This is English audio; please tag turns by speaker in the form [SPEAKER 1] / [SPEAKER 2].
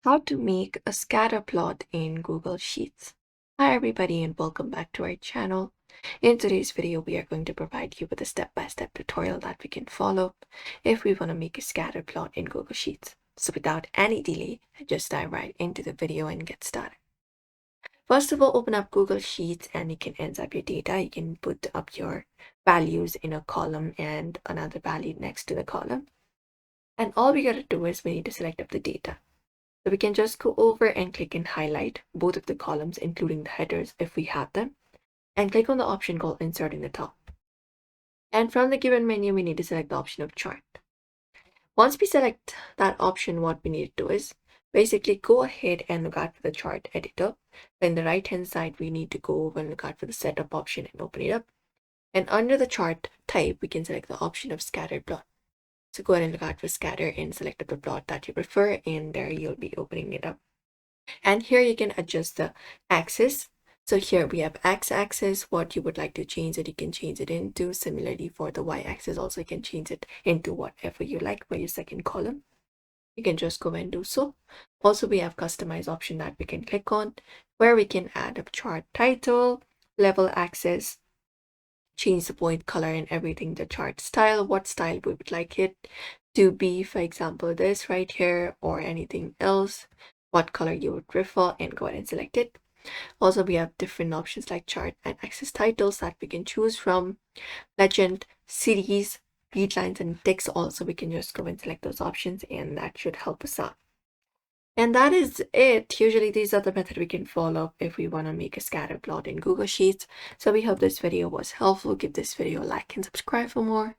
[SPEAKER 1] How to make a scatter plot in Google Sheets. Hi everybody and welcome back to our channel. In today's video, we are going to provide you with a step-by-step tutorial that we can follow if we want to make a scatter plot in Google Sheets. So without any delay, just dive right into the video and get started. First of all, open up Google Sheets and you can enter up your data. You can put up your values in a column and another value next to the column. And all we got to do is we need to select up the data. So we can just go over and click and highlight both of the columns, including the headers if we have them, and click on the option called Insert in the top. And from the given menu, we need to select the option of Chart. Once we select that option, what we need to do is basically go ahead and look out for the chart editor. Then the right-hand side, we need to go over and look out for the setup option and open it up. And under the chart type, we can select the option of Scatter Plot. So go ahead and look out for scatter and select the plot that you prefer, and there you'll be opening it up. And here you can adjust the axis. So here we have x-axis, what you would like to change it, you can change it into. Similarly for the y-axis also, you can change it into whatever you like for your second column. You can just go and do so. Also, we have customize option that we can click on, where we can add a chart title, level axis, change the point color and everything, the chart style, what style we would like it to be, for example this right here, or anything else, what color you would prefer, and go ahead and select it. Also, we have different options like chart and axis titles that we can choose from, legend, cities, read lines, and text. Also, we can just go and select those options, and that should help us out. And that is it. Usually these are the methods we can follow if we want to make a scatter plot in Google Sheets. So we hope this video was helpful. Give this video a like and subscribe for more.